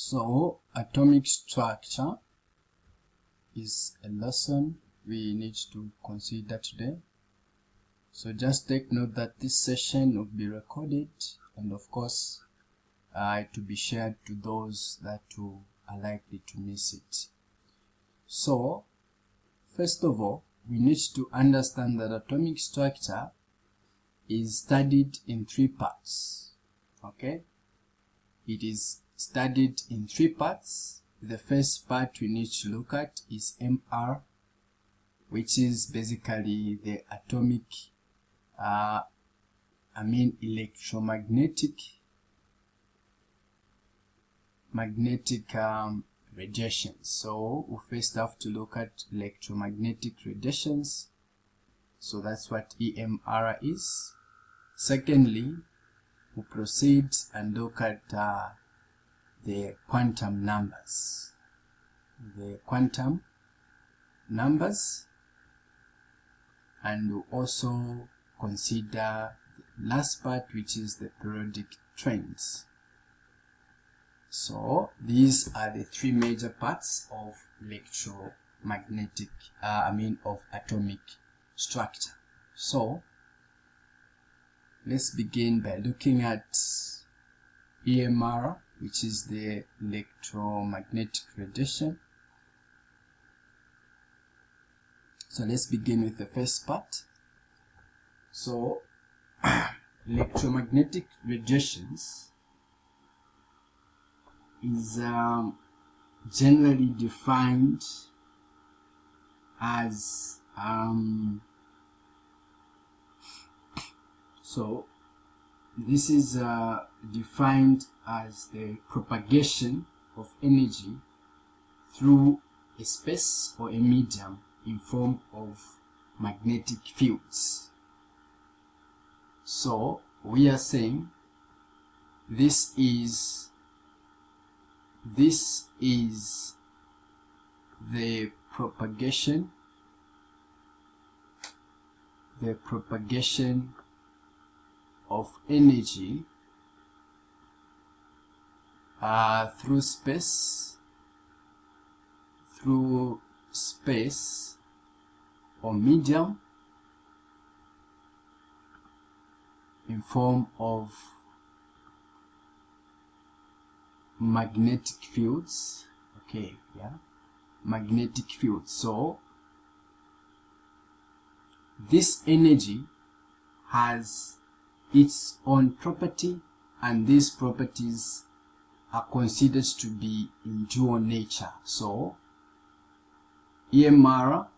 So, atomic structure is a lesson we need to consider today. So just take note that this session will be recorded and of course to be shared to those that are likely to miss it. So, first of all, we need to understand that atomic structure is studied in three parts. Okay? It is studied in three parts. The first part we need to look at is MR, which is basically the atomic, electromagnetic radiations. So we first have to look at electromagnetic radiations. So that's what EMR is. Secondly, we proceed and look at the quantum numbers. And we also consider the last part, which is the periodic trends. So these are the three major parts of of atomic structure. So let's begin by looking at EMR, which is the electromagnetic radiation. So let's begin with the first part. So electromagnetic radiations is generally defined as this is defined as the propagation of energy through a space or a medium in form of magnetic fields. So we are saying this is the propagation of energy through space or medium in form of magnetic fields. Okay, yeah, magnetic fields. So this energy has its own property, and these properties are considered to be in dual nature. So EMR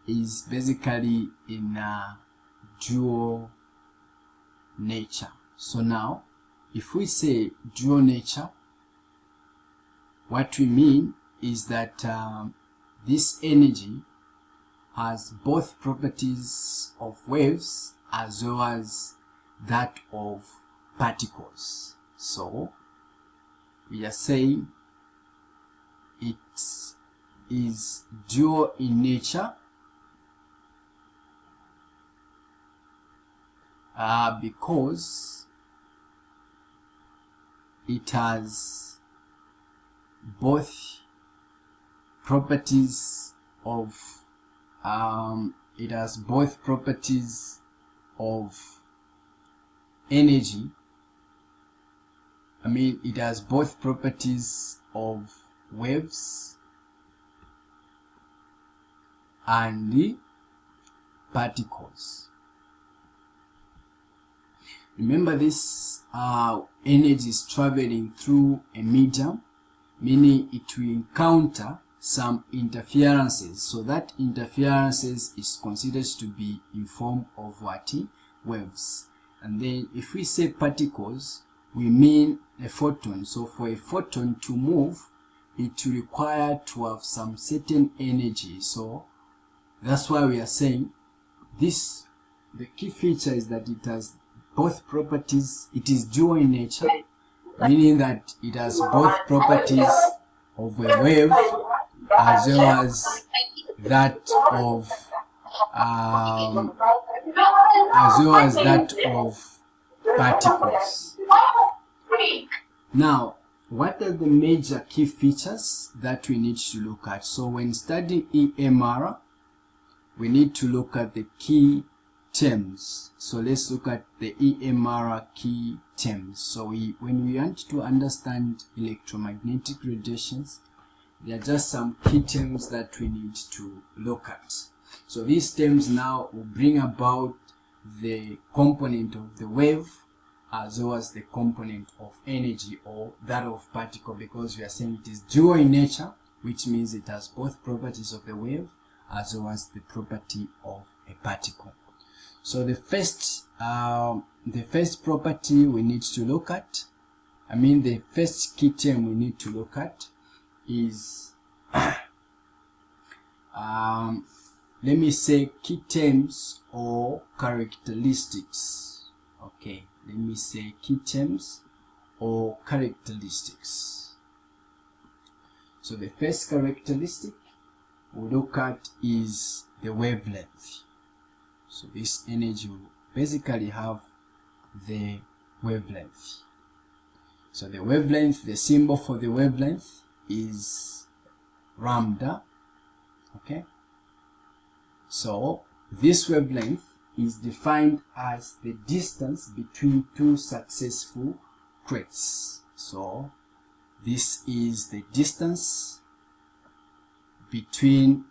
is basically in a dual nature. So now, if we say dual nature, what we mean is that this energy has both properties of waves as well as that of particles. So we are saying it is dual in nature because it has both properties of energy. It has both properties of waves and the particles. Remember, this energy is traveling through a medium, meaning it will encounter some interferences. So that interferences is considered to be in form of waves. And then if we say particles, we mean a photon. So for a photon to move, it will require to have some certain energy. So that's why we are saying this, the key feature is that it has both properties. It is dual in nature, meaning that it has both properties of a wave as well as that of particles. Now, what are the major key features that we need to look at? So when studying EMR, we need to look at the key terms. So let's look at the EMR key terms. So when we want to understand electromagnetic radiations, there are just some key terms that we need to look at. So these terms now will bring about the component of the wave as well as the component of energy or that of particle, because we are saying it is dual in nature, which means it has both properties of the wave as well as the property of a particle. So the first property we need to look at, the first key term we need to look at is let me say key terms or characteristics. Okay, let me say key terms or characteristics. So the first characteristic we look at is the wavelength. So this energy will basically have the wavelength. So the wavelength, the symbol for the wavelength is lambda. Okay, so this wavelength is defined as the distance between two successful quakes. So this is the distance between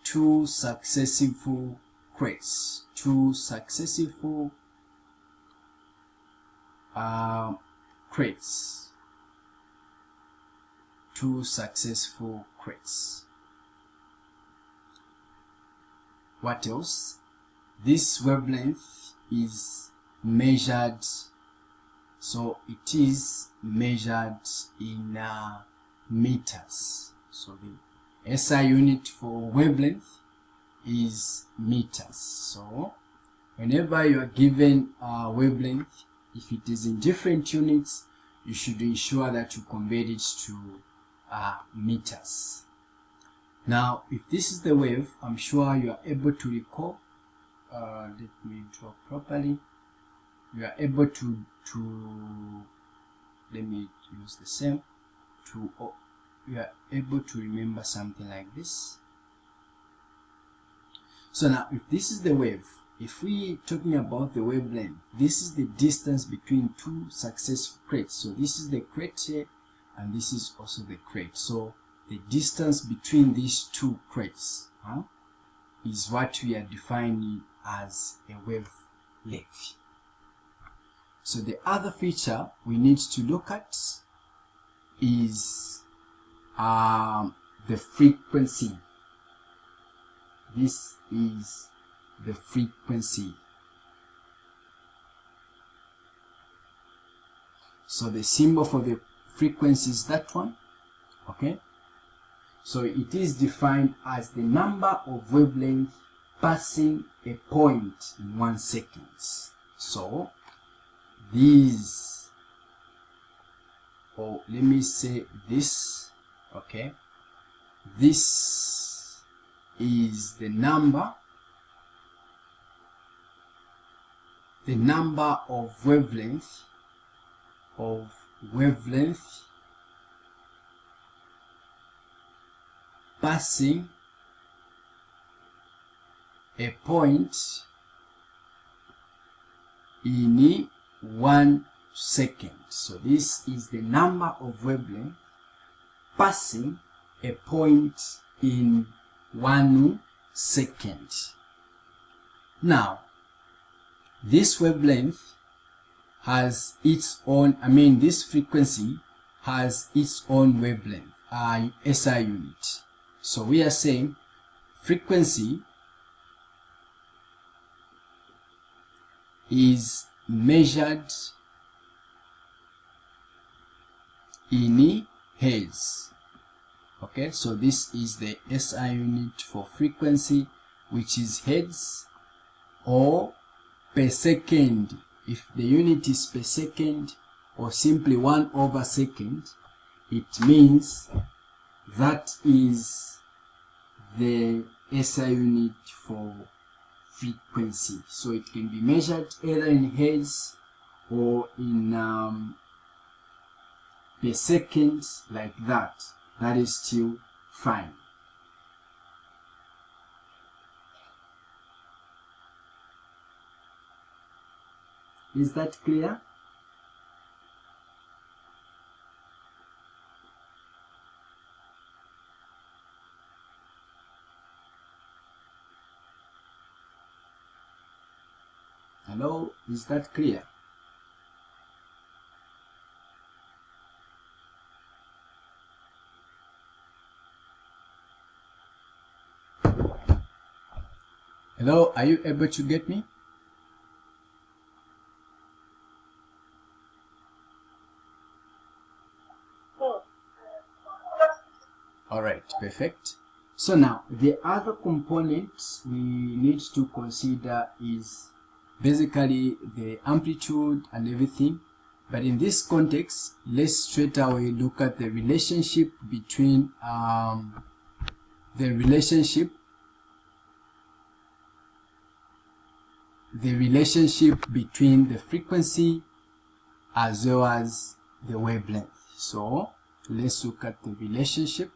two successful quakes. Two successful quakes. Two successful quakes. What else? This wavelength is measured, so it is measured in meters. So the SI unit for wavelength is meters. So whenever you are given a wavelength, if it is in different units, you should ensure that you convert it to meters. Now, if this is the wave, I'm sure you are able to recall. Let me draw properly. You are able to let me use the same you are able to remember something like this. So now, if this is the wave, if we talking about the wavelength, this is the distance between two successive quakes. So this is the quake here, and this is also the quake. So the distance between these two quakes is what we are defining as a wavelength. So the other feature we need to look at is the frequency. This is the frequency. So the symbol for the frequency is that one. Okay, so it is defined as the number of wavelengths passing a point in 1 second. So these, or let me say this, okay, this is the number of wavelength passing a point in 1 second. So this is the number of wavelength passing a point in 1 second. Now, this wavelength has its own, this frequency has its own wavelength, SI unit. So we are saying frequency is measured in hertz. Okay, so this is the SI unit for frequency, which is hertz, or per second. If the unit is per second or simply 1/second, it means that is the SI unit for frequency. So it can be measured either in hertz or in per second like that, that is still fine. Is that clear? Hello, is that clear? Hello, are you able to get me? Alright, perfect. So now, the other component we need to consider is basically the amplitude and everything. But in this context, let's straight away look at the relationship between the relationship between the frequency as well as the wavelength. So let's look at the relationship.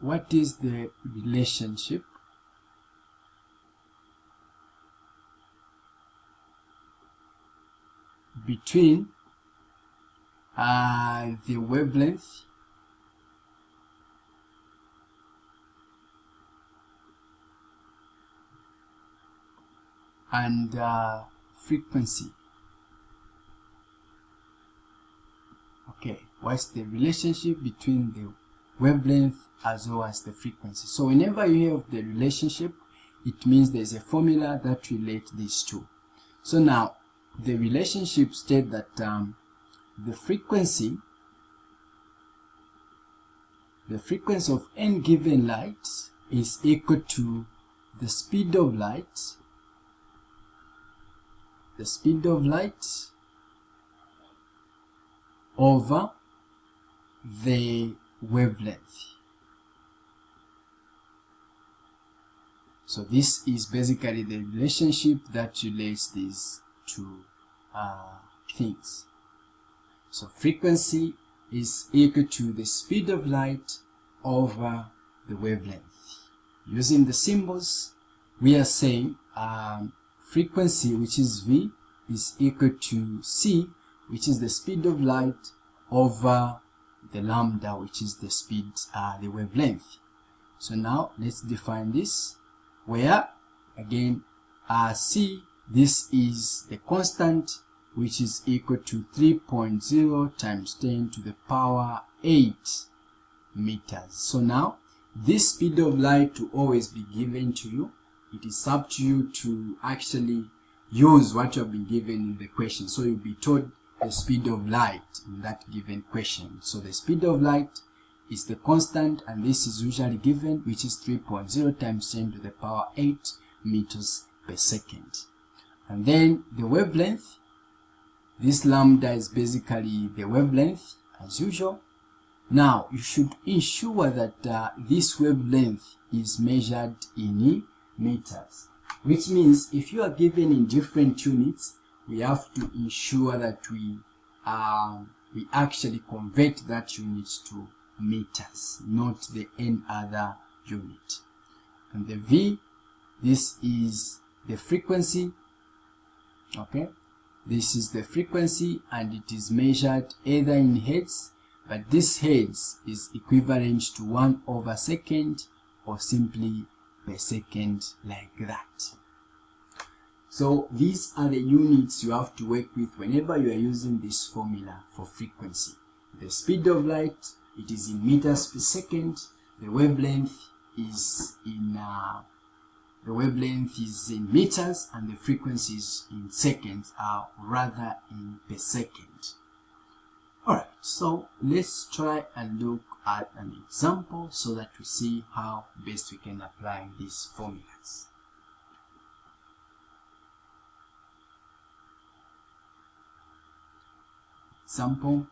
What is the relationship between the wavelength and frequency? Okay, what's the relationship between the wavelength as well as the frequency? So whenever you have the relationship, it means there's a formula that relates these two. So now the relationship states that the frequency of any given light is equal to the speed of light over the wavelength. So this is basically the relationship that relates these two things. So frequency is equal to the speed of light over the wavelength. Using the symbols, we are saying frequency, which is V, is equal to C, which is the speed of light, over the lambda, which is the speed, the wavelength. So now let's define this, where again C, this is the constant, which is equal to 3.0 times 10 to the power 8 meters. So now this speed of light will always be given to you. It is up to you to actually use what you have been given in the question. So you'll be told the speed of light in that given question. So the speed of light is the constant, and this is usually given, which is 3.0 times 10 to the power 8 meters per second. And then the wavelength, this lambda is basically the wavelength as usual. Now you should ensure that this wavelength is measured in meters, which means if you are given in different units, we have to ensure that we actually convert that unit to meters, not the any other unit. And the V, this is the frequency. Okay, this is the frequency, and it is measured either in hertz, but this hertz is equivalent to 1/second or simply per second, like that. So these are the units you have to work with whenever you are using this formula for frequency. The speed of light, it is in meters per second. The wavelength is in meters, and the frequency is in seconds, rather in per second. Alright, so let's try and look at an example so that we see how best we can apply these formulas. Example: